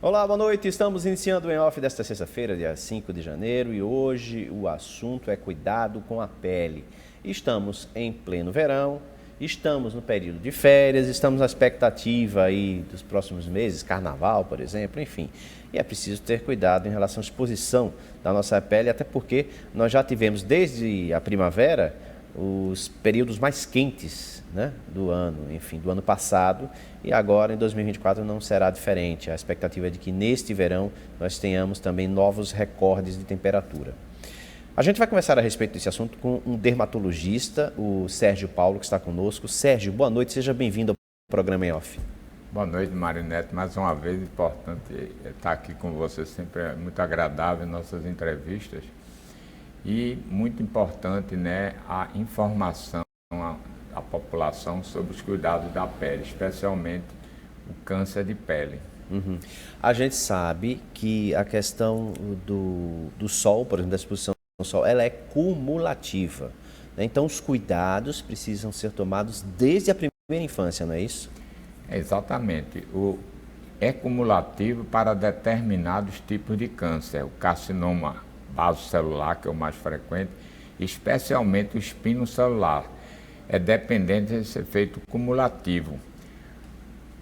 Olá, boa noite. Estamos iniciando o Em Off desta sexta-feira, dia 5 de janeiro, e hoje o assunto é cuidado com a pele. Estamos em pleno verão, estamos no período de férias, estamos na expectativa aí dos próximos meses, carnaval, por exemplo, enfim. E é preciso ter cuidado em relação à exposição da nossa pele, até porque nós já tivemos desde a primavera os períodos mais quentes, né, do ano, enfim, do ano passado, e agora em 2024 não será diferente. A expectativa é de que neste verão nós tenhamos também novos recordes de temperatura. A gente vai conversar a respeito desse assunto com um dermatologista, o Sérgio Paulo, que está conosco. Sérgio, boa noite, seja bem-vindo ao programa Em Off. Boa noite, Marinete. Mais uma vez, importante estar aqui com você, sempre é muito agradável em nossas entrevistas. E muito importante, né, a informação à população sobre os cuidados da pele, especialmente o câncer de pele. Uhum. A gente sabe que a questão do sol, por exemplo, da exposição ao sol, ela é cumulativa, né? Então os cuidados precisam ser tomados desde a primeira infância, não é isso? Exatamente. É cumulativo para determinados tipos de câncer. O carcinoma basocelular, que é o mais frequente, especialmente o espinocelular, é dependente desse efeito cumulativo.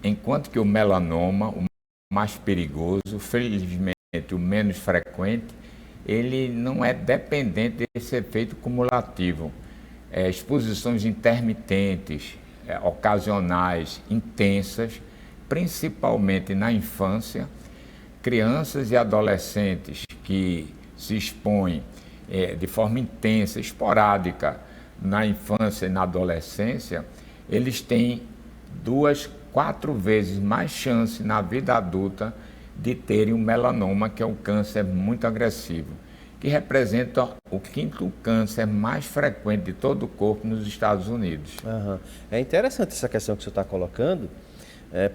Enquanto que o melanoma, o mais perigoso, felizmente o menos frequente, ele não é dependente desse efeito cumulativo. Exposições intermitentes, ocasionais, intensas, principalmente na infância, crianças e adolescentes que se expõem de forma intensa, esporádica, na infância e na adolescência, eles têm 2, 4 vezes mais chance na vida adulta de terem um melanoma, que é um câncer muito agressivo, que representa o 5º câncer mais frequente de todo o corpo nos Estados Unidos. Uhum. É interessante essa questão que você está colocando,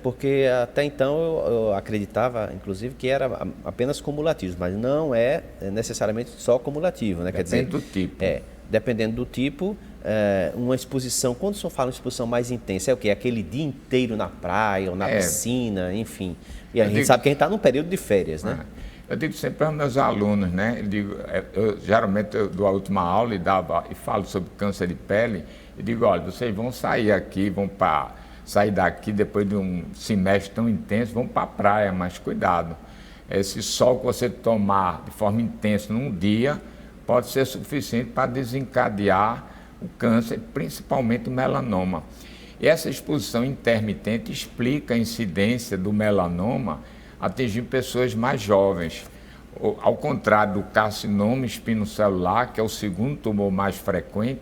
porque até então eu acreditava, inclusive, que era apenas cumulativo, mas não é necessariamente só cumulativo, né? Depende do tipo. Dependendo do tipo, uma exposição, quando você fala em exposição mais intensa, é o quê? Aquele dia inteiro na praia ou na piscina, enfim. E a gente sabe que a gente está num período de férias, né? Eu digo sempre aos meus alunos, né? Geralmente eu dou a última aula e falo sobre câncer de pele, e digo, olha, vocês vão sair aqui, sair daqui depois de um semestre tão intenso, vão para a praia, mas cuidado. Esse sol que você tomar de forma intensa num dia pode ser suficiente para desencadear o câncer, principalmente o melanoma. E essa exposição intermitente explica a incidência do melanoma atingir pessoas mais jovens. Ao contrário do carcinoma espinocelular, que é o 2º tumor mais frequente,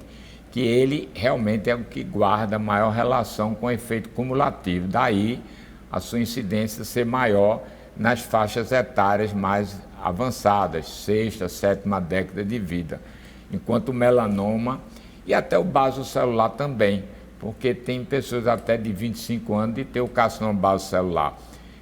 que ele realmente é o que guarda maior relação com o efeito cumulativo. Daí a sua incidência ser maior nas faixas etárias mais avançadas, 6ª, 7ª década de vida. Enquanto o melanoma e até o basocelular também, porque tem pessoas até de 25 anos de ter o carcinoma basocelular.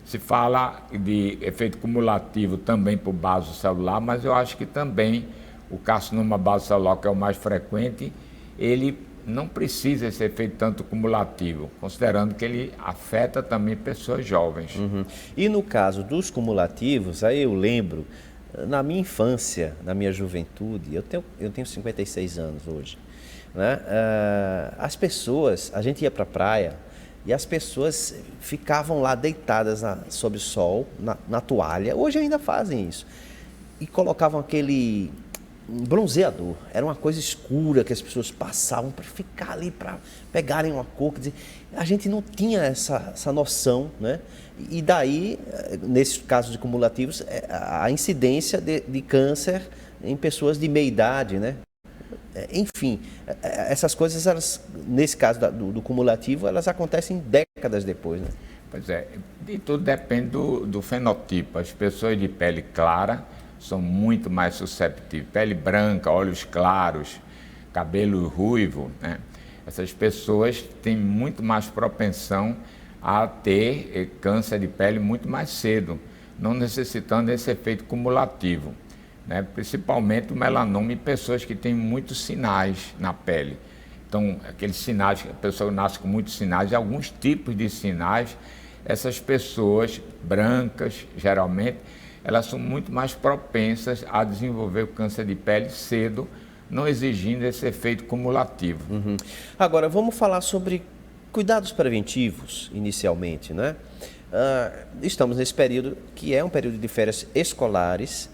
Se fala de efeito cumulativo também para o basocelular, mas eu acho que também o carcinoma basocelular, que é o mais frequente, ele não precisa esse efeito tanto cumulativo, considerando que ele afeta também pessoas jovens. Uhum. E no caso dos cumulativos, aí eu lembro, na minha infância, na minha juventude, eu tenho 56 anos hoje, né? As pessoas, a gente ia para a praia e as pessoas ficavam lá deitadas sob o sol, na toalha, hoje ainda fazem isso, e colocavam aquele bronzeador, era uma coisa escura que as pessoas passavam para ficar ali, para pegarem uma cor, quer dizer, a gente não tinha essa noção, né? E daí, nesses casos de cumulativos, a incidência de câncer em pessoas de meia idade, né? Enfim, essas coisas, elas, nesse caso do cumulativo, elas acontecem décadas depois, né? Pois é, de tudo depende do fenotipo. As pessoas de pele clara são muito mais susceptíveis. Pele branca, olhos claros, cabelo ruivo, né? Essas pessoas têm muito mais propensão a ter câncer de pele muito mais cedo, não necessitando desse efeito cumulativo. né? Principalmente o melanoma em pessoas que têm muitos sinais na pele. Então, aqueles sinais, a pessoa nasce com muitos sinais, e alguns tipos de sinais, essas pessoas brancas, geralmente, elas são muito mais propensas a desenvolver o câncer de pele cedo, não exigindo esse efeito cumulativo. Uhum. Agora, vamos falar sobre cuidados preventivos, inicialmente, né? Estamos nesse período que é um período de férias escolares.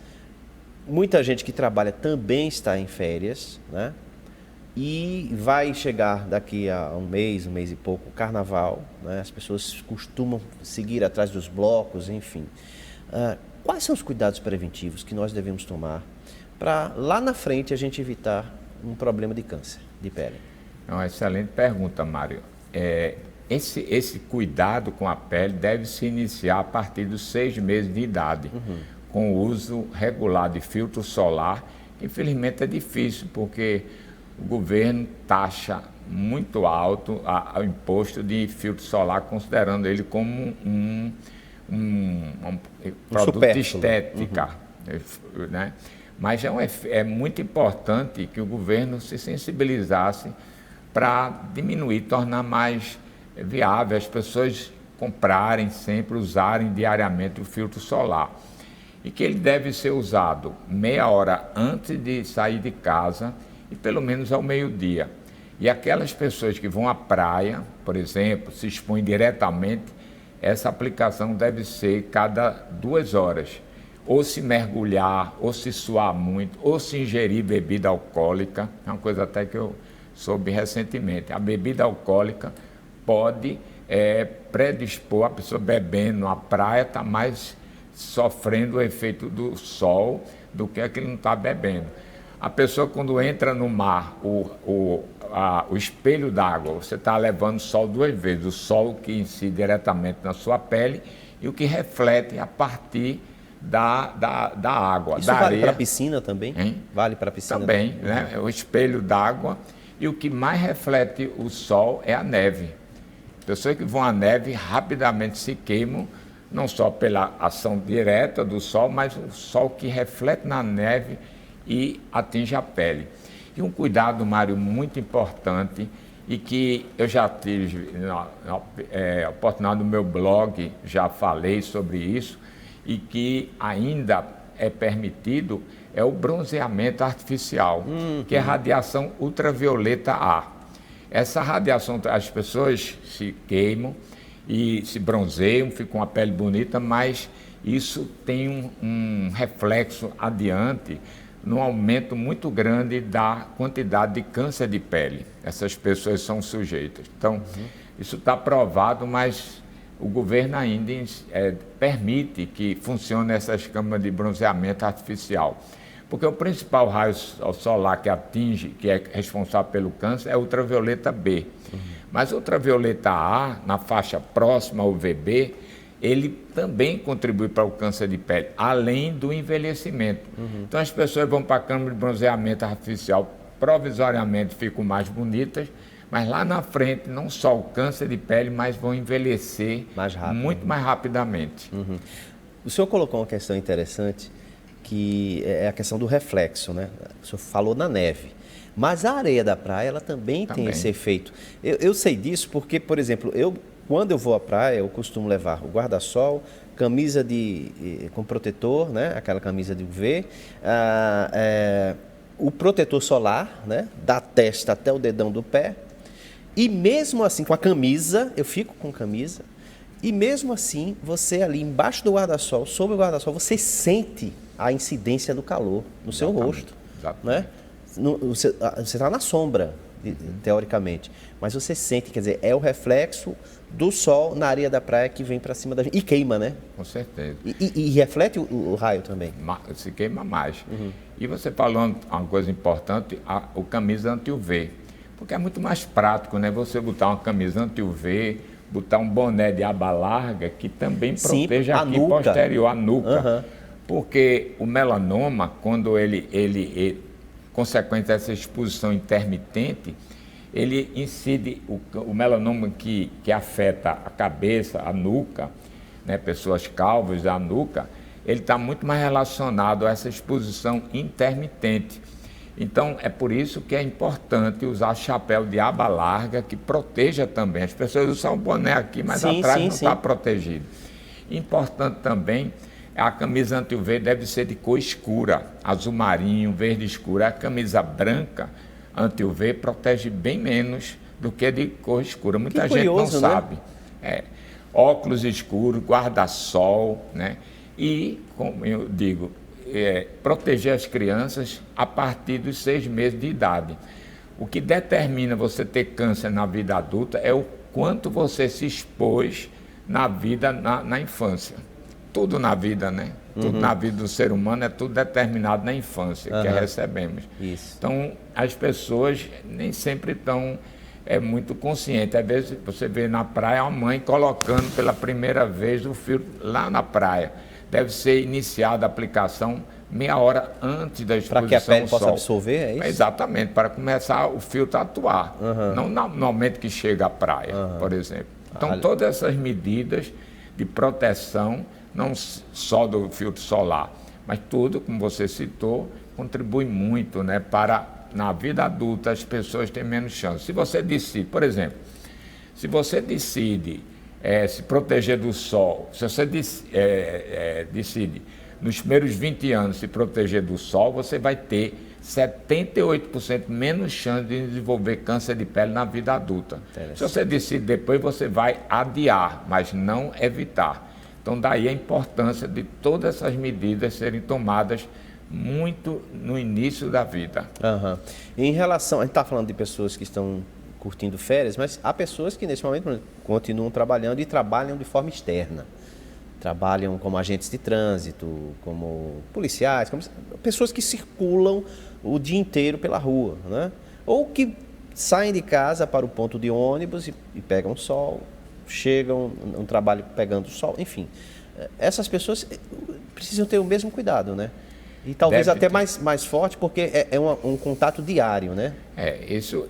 Muita gente que trabalha também está em férias, né? E vai chegar daqui a um mês e pouco, o carnaval, né? As pessoas costumam seguir atrás dos blocos, enfim. Quais são os cuidados preventivos que nós devemos tomar para lá na frente a gente evitar um problema de câncer de pele? É uma excelente pergunta, Mário. Esse cuidado com a pele deve se iniciar a partir dos 6 meses de idade, com o uso regular de filtro solar, que infelizmente é difícil, porque o governo taxa muito alto o imposto de filtro solar, considerando ele como um produto de estética, né? Mas é muito importante que o governo se sensibilizasse para diminuir, tornar mais viável as pessoas comprarem sempre, usarem diariamente o filtro solar. E que ele deve ser usado meia hora antes de sair de casa e pelo menos ao meio-dia. E aquelas pessoas que vão à praia, por exemplo, se expõem diretamente, essa aplicação deve ser cada 2 horas. Ou se mergulhar, ou se suar muito, ou se ingerir bebida alcoólica, é uma coisa até que eu soube recentemente. A bebida alcoólica pode predispor a pessoa bebendo na praia, está mais sofrendo o efeito do sol do que aquele que não está bebendo. A pessoa, quando entra no mar, o espelho d'água, você está levando sol 2 vezes, o sol que incide diretamente na sua pele e o que reflete a partir da água, Isso da vale areia. para a piscina também? Hein? Vale para a piscina também, né? O espelho d'água, e o que mais reflete o sol é a neve. Pessoas que vão à neve rapidamente se queimam, não só pela ação direta do sol, mas o sol que reflete na neve e atinge a pele. E um cuidado, Mário, muito importante, e que eu já tive a oportunidade no meu blog, já falei sobre isso, e que ainda é permitido, é o bronzeamento artificial, que é a radiação ultravioleta A. Essa radiação, as pessoas se queimam e se bronzeiam, ficam com a pele bonita, mas isso tem um reflexo adiante, num aumento muito grande da quantidade de câncer de pele. Essas pessoas são sujeitas. Então, isso está provado, mas o governo ainda permite que funcione essas câmaras de bronzeamento artificial. Porque o principal raio solar que atinge, que é responsável pelo câncer, é o ultravioleta B. Mas o ultravioleta A, na faixa próxima ao UVB, ele também contribui para o câncer de pele, além do envelhecimento. Então as pessoas vão para a câmara de bronzeamento artificial, provisoriamente ficam mais bonitas, mas lá na frente, não só o câncer de pele, mas vão envelhecer muito mais rapidamente. O senhor colocou uma questão interessante, que é a questão do reflexo, né? O senhor falou na neve, mas a areia da praia, ela também tem esse efeito. Eu sei disso porque, por exemplo, quando eu vou à praia, eu costumo levar o guarda-sol, camisa com protetor, né? Aquela camisa de UV, o protetor solar, né? Da testa até o dedão do pé. E mesmo assim, com a camisa, eu fico com camisa, e mesmo assim, você ali embaixo do guarda-sol, sob o guarda-sol, você sente a incidência do calor no seu rosto. Né? Você está na sombra, teoricamente, mas você sente, quer dizer, é o reflexo do sol na areia da praia que vem para cima da gente e queima, né? Com certeza. E reflete o raio também. Se queima mais. E você falou uma coisa importante, o camisa anti-UV. Porque é muito mais prático, né? Você botar uma camisa anti-UV, botar um boné de aba larga que também proteja aqui posterior, a nuca. Porque o melanoma, quando ele consequente dessa exposição intermitente, ele incide, o melanoma que afeta a cabeça, a nuca, né? Pessoas calvas, a nuca, ele está muito mais relacionado a essa exposição intermitente. Então, é por isso que é importante usar chapéu de aba larga, que proteja também. As pessoas usam o boné aqui, mas atrás não está protegido. Importante também, a camisa anti-UV deve ser de cor escura, azul marinho, verde escuro. A camisa branca anti-UV protege bem menos do que de cor escura. Muita gente não sabe. Óculos escuros, guarda-sol, né? E, como eu digo, proteger as crianças a partir dos 6 meses de idade. O que determina você ter câncer na vida adulta é o quanto você se expôs na vida, na infância. Tudo na vida, né? Tudo na vida do ser humano é tudo determinado na infância que recebemos. Isso. Então, as pessoas nem sempre estão muito conscientes. Às vezes você vê na praia a mãe colocando pela primeira vez o filtro lá na praia. Deve ser iniciada a aplicação meia hora antes da exposição ao sol. Para que a pele possa absorver, é isso? Exatamente, para começar o filtro a atuar. Não no momento que chega à praia, por exemplo. Então, todas essas medidas de proteção, não só do filtro solar, mas tudo, como você citou, contribui muito, né, para, na vida adulta, as pessoas terem menos chance. Se você decide, por exemplo, se você decide se proteger do sol, se você decide nos primeiros 20 anos se proteger do sol, você vai ter 78% menos chance de desenvolver câncer de pele na vida adulta. Se você decide depois, você vai adiar, mas não evitar. Então, daí a importância de todas essas medidas serem tomadas muito no início da vida. Em relação, a gente está falando de pessoas que estão curtindo férias, mas há pessoas que nesse momento continuam trabalhando e trabalham de forma externa. Trabalham como agentes de trânsito, como policiais, como pessoas que circulam o dia inteiro pela rua, né? Ou que saem de casa para o ponto de ônibus e pegam sol, chegam no trabalho pegando sol, enfim. Essas pessoas precisam ter o mesmo cuidado, né? E talvez até mais forte, porque é um contato diário, né?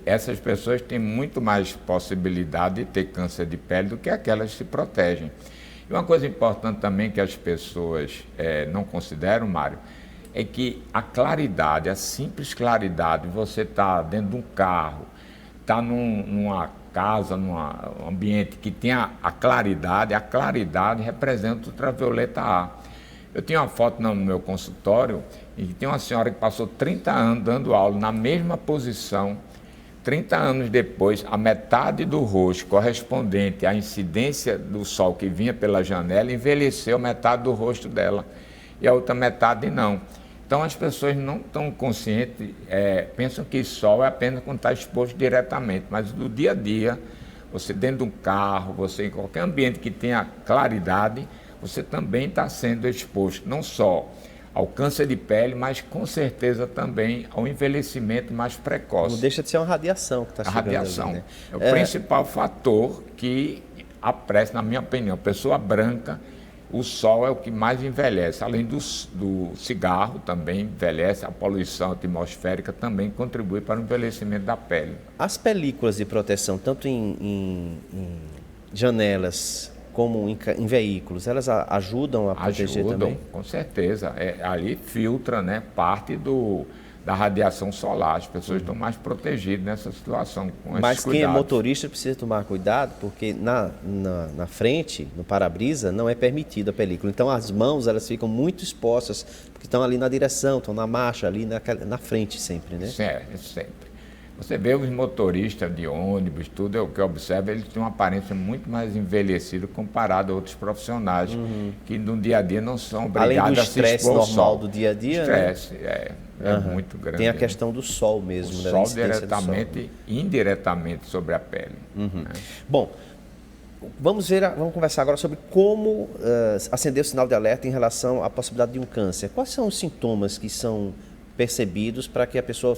Essas pessoas têm muito mais possibilidade de ter câncer de pele do que aquelas que se protegem. E uma coisa importante também que as pessoas não consideram, Mário, é que a claridade, a simples claridade, você está dentro de um carro, está numa casa, num ambiente que tem a claridade representa o ultravioleta A. Eu tinha uma foto no meu consultório e tem uma senhora que passou 30 anos dando aula na mesma posição. 30 anos depois, a metade do rosto correspondente à incidência do sol que vinha pela janela envelheceu metade do rosto dela e a outra metade não. Então as pessoas não estão conscientes, pensam que sol é apenas quando está exposto diretamente, mas no dia a dia, você dentro de um carro, você em qualquer ambiente que tenha claridade, você também está sendo exposto não só ao câncer de pele, mas com certeza também ao envelhecimento mais precoce. Não deixa de ser uma radiação que está chegando. A radiação ali, né? é o principal fator que apressa, na minha opinião. Pessoa branca, o sol é o que mais envelhece. Além do cigarro, também envelhece, a poluição atmosférica também contribui para o envelhecimento da pele. As películas de proteção, tanto em janelas como em veículos, elas ajudam a proteger também? Ajudam, com certeza. Ali filtra, né, parte da radiação solar. As pessoas estão mais protegidas nessa situação. Mas quem é motorista precisa tomar cuidado, porque na frente, no para-brisa, não é permitida a película. Então as mãos elas ficam muito expostas, porque estão ali na direção, estão na marcha, ali na frente sempre, né? Sempre. Você vê os motoristas de ônibus, tudo, o que eu observo, eles têm uma aparência muito mais envelhecida comparado a outros profissionais que no dia a dia não são obrigados a se expor ao sol. Além do estresse normal do dia a dia, estresse, é muito grande. Tem a questão do sol mesmo. O sol diretamente e indiretamente sobre a pele. Né? Bom, vamos conversar agora sobre como acender o sinal de alerta em relação à possibilidade de um câncer. Quais são os sintomas que são percebidos para que a pessoa...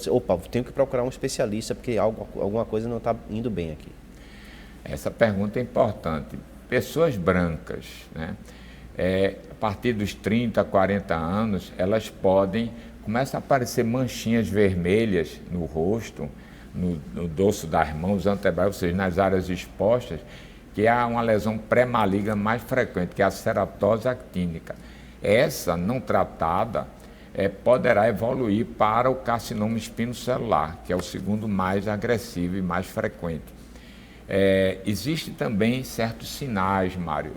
tenho que procurar um especialista porque alguma coisa não está indo bem aqui. Essa pergunta é importante. Pessoas brancas, né? A partir dos 30, 40 anos, elas começam a aparecer manchinhas vermelhas no rosto, no dorso das mãos, antebraços, ou seja, nas áreas expostas, que é uma lesão pré-maligna mais frequente, que é a ceratose actínica. Essa não tratada poderá evoluir para o carcinoma espinocelular, que é o segundo mais agressivo e mais frequente. Existem também certos sinais, Mário,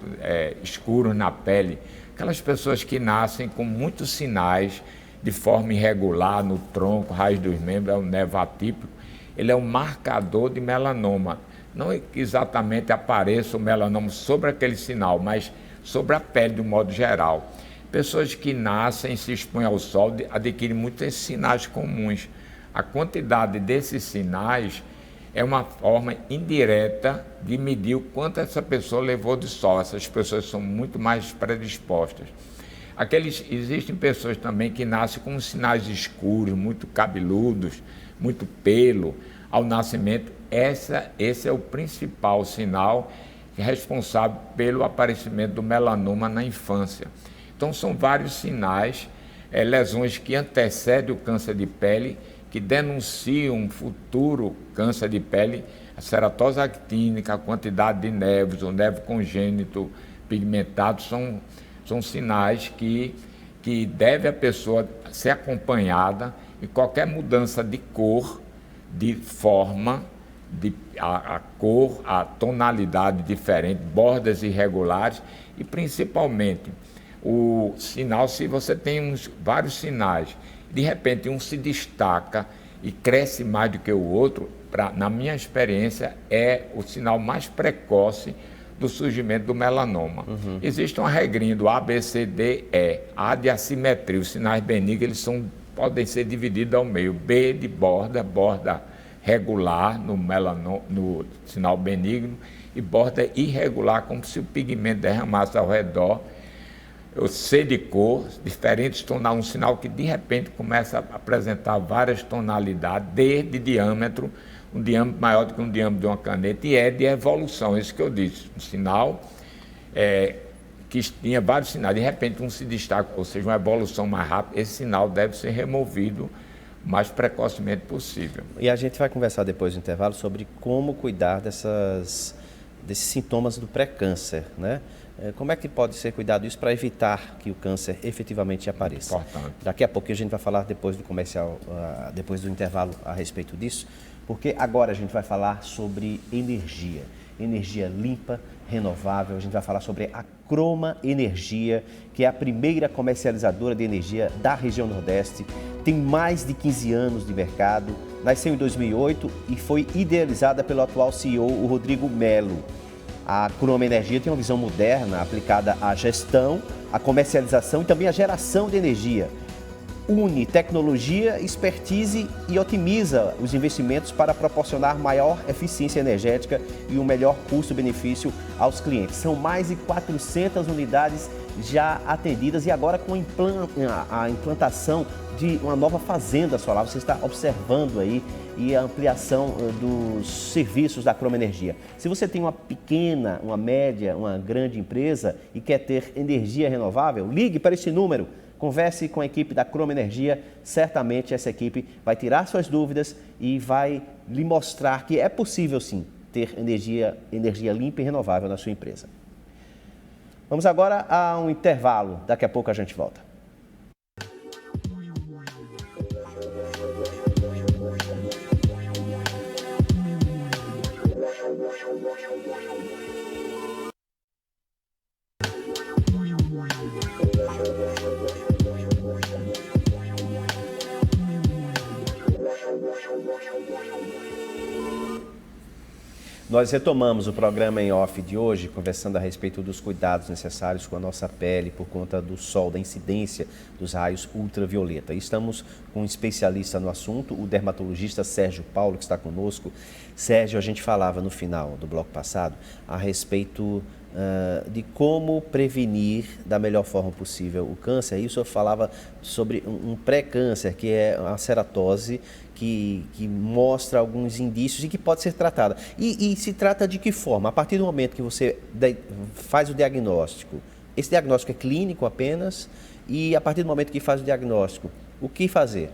escuros na pele, aquelas pessoas que nascem com muitos sinais de forma irregular no tronco, raiz dos membros, é o nervo atípico, ele é um marcador de melanoma. Não exatamente apareça o melanoma sobre aquele sinal, mas sobre a pele de um modo geral. Pessoas que nascem, se expõem ao sol, adquirem muitos sinais comuns. A quantidade desses sinais é uma forma indireta de medir o quanto essa pessoa levou de sol. Essas pessoas são muito mais predispostas. Existem pessoas também que nascem com sinais escuros, muito cabeludos, muito pelo ao nascimento. Esse é o principal sinal responsável pelo aparecimento do melanoma na infância. Então, são vários sinais, lesões que antecedem o câncer de pele, que denunciam um futuro câncer de pele, a ceratose actínica, a quantidade de nervos, o nervo congênito pigmentado, são sinais que deve a pessoa ser acompanhada, e qualquer mudança de cor, de forma, a cor, a tonalidade diferente, bordas irregulares e principalmente o sinal, se você tem vários sinais, de repente um se destaca e cresce mais do que o outro, na minha experiência, é o sinal mais precoce do surgimento do melanoma. Existe uma regrinha do A, B, C, D, E. A de assimetria, os sinais benignos podem ser divididos ao meio. B de borda regular no sinal benigno, e borda irregular, como se o pigmento derramasse ao redor. O C de cor, diferentes tonalidades, um sinal que de repente começa a apresentar várias tonalidades. D de diâmetro, um diâmetro maior do que um diâmetro de uma caneta, e E de evolução, isso que eu disse, um sinal que tinha vários sinais, de repente um se destaca, ou seja, uma evolução mais rápida, esse sinal deve ser removido o mais precocemente possível. E a gente vai conversar depois do intervalo sobre como cuidar desses sintomas do pré-câncer, né? Como é que pode ser cuidado isso para evitar que o câncer efetivamente apareça? Importante. Daqui a pouco a gente vai falar depois do comercial, depois do intervalo, a respeito disso, porque agora a gente vai falar sobre energia limpa, renovável. A gente vai falar sobre a Croma Energia, que é a primeira comercializadora de energia da região Nordeste. Tem mais de 15 anos de mercado, nasceu em 2008 e foi idealizada pelo atual CEO, o Rodrigo Melo. A Croma Energia tem uma visão moderna aplicada à gestão, à comercialização e também à geração de energia. Une tecnologia, expertise e otimiza os investimentos para proporcionar maior eficiência energética e um melhor custo-benefício aos clientes. São mais de 400 unidades já atendidas e agora com a implantação de uma nova fazenda solar. Você está observando aí e a ampliação dos serviços da Croma Energia. Se você tem uma pequena, uma média, uma grande empresa e quer ter energia renovável, ligue para esse número. Converse com a equipe da Croma Energia, certamente essa equipe vai tirar suas dúvidas e vai lhe mostrar que é possível sim ter energia limpa e renovável na sua empresa. Vamos agora a um intervalo, daqui a pouco a gente volta. Nós retomamos o programa em off de hoje, conversando a respeito dos cuidados necessários com a nossa pele por conta do sol, da incidência dos raios ultravioleta. Estamos com um especialista no assunto, o dermatologista Sérgio Paulo, que está conosco. Sérgio, a gente falava no final do bloco passado a respeito de como prevenir da melhor forma possível o câncer. Aí o senhor falava sobre um pré-câncer, que é a ceratose, que mostra alguns indícios e que pode ser tratada. E se trata de que forma? A partir do momento que você faz o diagnóstico, esse diagnóstico é clínico apenas, e a partir do momento que faz o diagnóstico, o que fazer?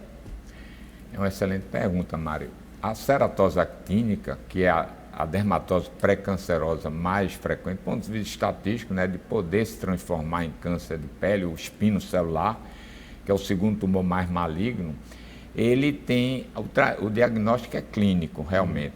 É uma excelente pergunta, Mário. A ceratose actínica, que é a dermatose pré-cancerosa mais frequente, do ponto de vista estatístico, né, de poder se transformar em câncer de pele, o espinocelular, que é o segundo tumor mais maligno, ele tem, o diagnóstico é clínico, realmente.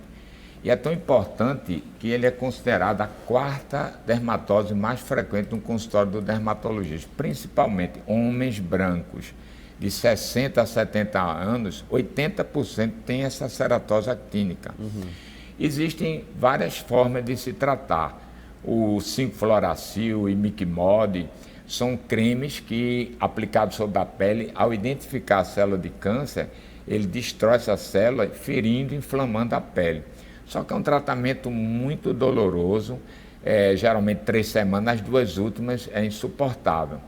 E é tão importante que ele é considerado a quarta dermatose mais frequente no consultório do dermatologista, principalmente homens brancos de 60 a 70 anos, 80% tem essa ceratose actínica. Existem várias formas de se tratar. O 5-fluoracil e Micmod são cremes que, aplicados sobre a pele, ao identificar a célula de câncer, ele destrói essa célula, ferindo e inflamando a pele. Só que é um tratamento muito doloroso, geralmente 3 semanas, as 2 últimas é insuportável.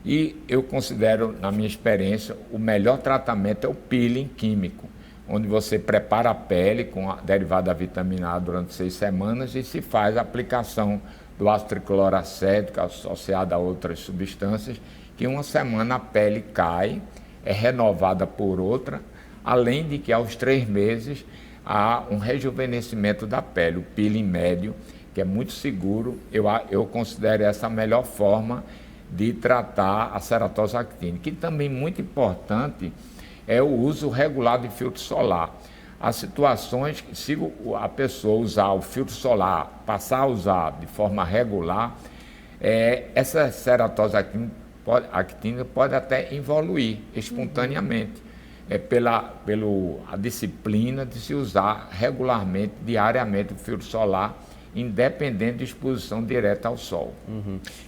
E eu considero, na minha experiência, o melhor tratamento é o peeling químico, onde você prepara a pele com a derivada da vitamina A durante 6 semanas e se faz a aplicação do ácido tricloracético associado a outras substâncias, que em 1 semana a pele cai, é renovada por outra, além de que aos 3 meses há um rejuvenescimento da pele, o peeling médio, que é muito seguro. Eu considero essa a melhor forma de tratar a ceratose actínica. E também muito importante é o uso regular de filtro solar. Há situações que, se a pessoa usar o filtro solar, passar a usar de forma regular, essa ceratose actínica pode até evoluir espontaneamente. Pela disciplina de se usar regularmente, diariamente, o filtro solar, independente de exposição direta ao sol.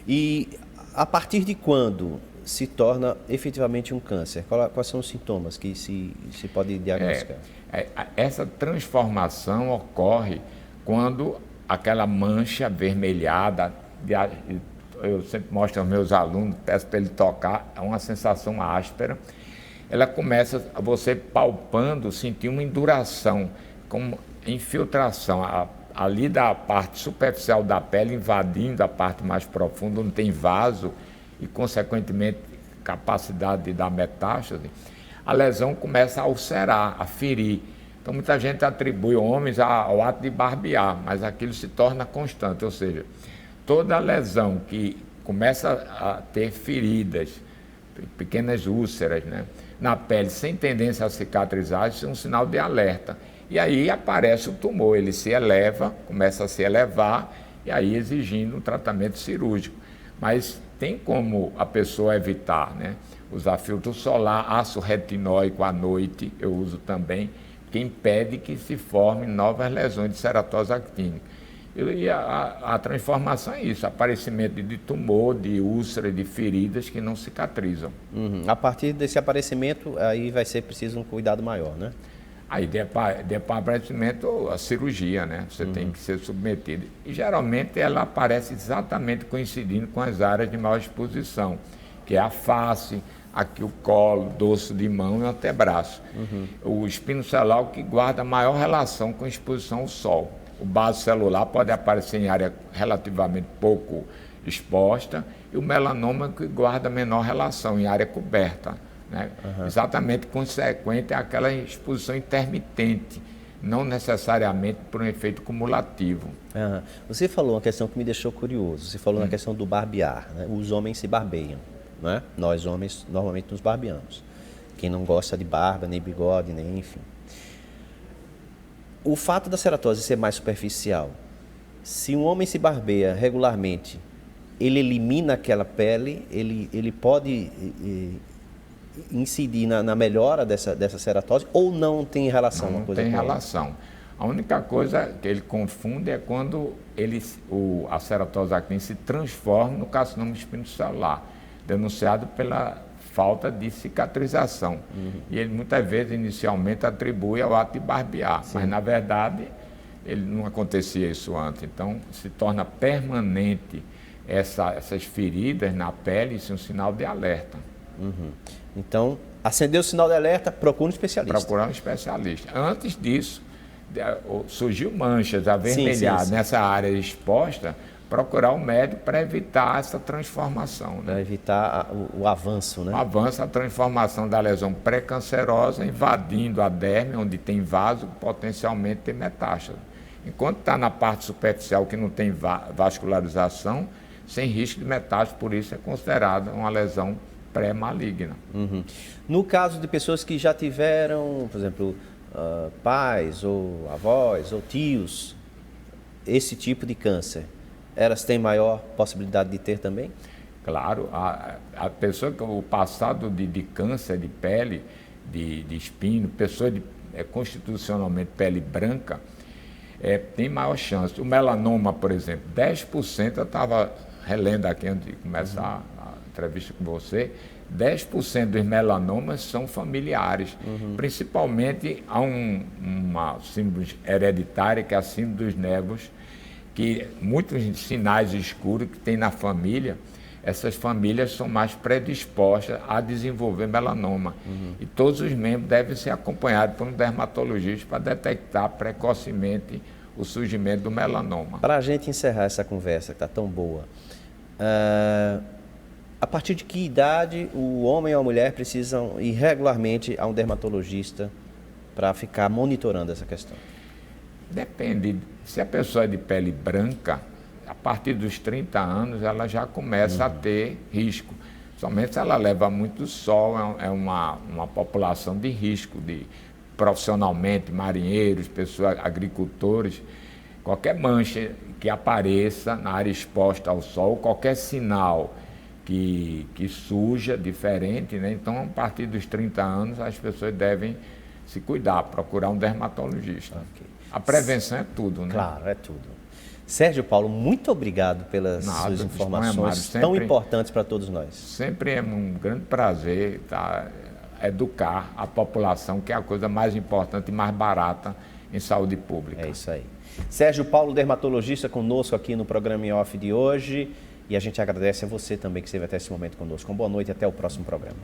E a partir de quando se torna efetivamente um câncer? Quais são os sintomas que se pode diagnosticar? Essa transformação ocorre quando aquela mancha avermelhada, eu sempre mostro aos meus alunos, peço para ele tocar, é uma sensação áspera. Ela começa, você palpando, sentir uma induração, como infiltração, ali da parte superficial da pele, invadindo a parte mais profunda, onde tem vaso e, consequentemente, capacidade de dar metástase, a lesão começa a ulcerar, a ferir. Então, muita gente atribui homens ao ato de barbear, mas aquilo se torna constante, ou seja, toda lesão que começa a ter feridas, pequenas úlceras, né, na pele, sem tendência a cicatrizar, isso é um sinal de alerta. E aí aparece o tumor, ele se eleva, começa a se elevar, e aí exigindo um tratamento cirúrgico. Mas tem como a pessoa evitar, né? Usar filtro solar, ácido retinóico à noite, eu uso também, que impede que se formem novas lesões de ceratose actínica. E a transformação é isso, aparecimento de tumor, de úlcera, de feridas que não cicatrizam. A partir desse aparecimento, aí vai ser preciso um cuidado maior, né? Aí, depois do aparecimento, a cirurgia, né? Você tem que ser submetido. E, geralmente, ela aparece exatamente coincidindo com as áreas de maior exposição, que é a face, aqui o colo, dorso de mão e o antebraço. O espinocelular que guarda maior relação com a exposição ao sol. O baso celular pode aparecer em área relativamente pouco exposta e o melanoma que guarda menor relação em área coberta, né? Exatamente consequente àquela exposição intermitente, não necessariamente por um efeito cumulativo. Você falou uma questão que me deixou curioso, você falou na questão do barbear, né? Os homens se barbeiam, né? Nós homens normalmente nos barbeamos. Quem não gosta de barba, nem bigode, nem enfim. O fato da ceratose ser mais superficial, se um homem se barbeia regularmente, ele elimina aquela pele, ele pode incidir na melhora dessa ceratose ou não tem relação uma coisa com a outra? Não tem relação. A única coisa que ele confunde é quando a ceratose actínica se transforma no carcinoma espinocelular, denunciado pela falta de cicatrização. E ele muitas vezes, inicialmente, atribui ao ato de barbear, mas na verdade ele não acontecia isso antes. Então se torna permanente essas feridas na pele, isso é um sinal de alerta. Então, acendeu o sinal de alerta, procura um especialista. Procurar um especialista. Antes disso, surgiu manchas avermelhadas nessa área exposta, procurar um médico para evitar essa transformação. Né? Para evitar o avanço, né? O avanço, a transformação da lesão pré-cancerosa, invadindo a derme, onde tem vaso, potencialmente tem metástase. Enquanto está na parte superficial, que não tem vascularização, sem risco de metástase, por isso é considerada uma lesão pré-maligna. Uhum. No caso de pessoas que já tiveram, por exemplo, pais ou avós ou tios, esse tipo de câncer, elas têm maior possibilidade de ter também? Claro, a pessoa com o passado de câncer de pele, de espinho, pessoa constitucionalmente pele branca, tem maior chance. O melanoma, por exemplo, 10%, eu estava relendo aqui antes de começar a entrevista com você, 10% dos melanomas são familiares. Principalmente há uma síndrome hereditária, que é a síndrome dos nervos, que muitos sinais escuros que tem na família, essas famílias são mais predispostas a desenvolver melanoma. E todos os membros devem ser acompanhados por um dermatologista para detectar precocemente o surgimento do melanoma. Para a gente encerrar essa conversa, que está tão boa, a partir de que idade o homem ou a mulher precisam ir regularmente a um dermatologista para ficar monitorando essa questão? Depende. Se a pessoa é de pele branca, a partir dos 30 anos ela já começa a ter risco. Somente se ela leva muito sol, é uma população de risco, profissionalmente, marinheiros, pessoas, agricultores. Qualquer mancha que apareça na área exposta ao sol, qualquer sinal que suja, diferente, né? Então, a partir dos 30 anos, as pessoas devem se cuidar, procurar um dermatologista. Okay. A prevenção é tudo, né? Claro, é tudo. Sérgio Paulo, muito obrigado pelas suas informações tão importantes para todos nós. Sempre é um grande prazer educar a população, que é a coisa mais importante e mais barata em saúde pública. É isso aí. Sérgio Paulo, dermatologista, conosco aqui no programa Em Off de hoje. E a gente agradece a você também que esteve até esse momento conosco. Uma boa noite e até o próximo programa.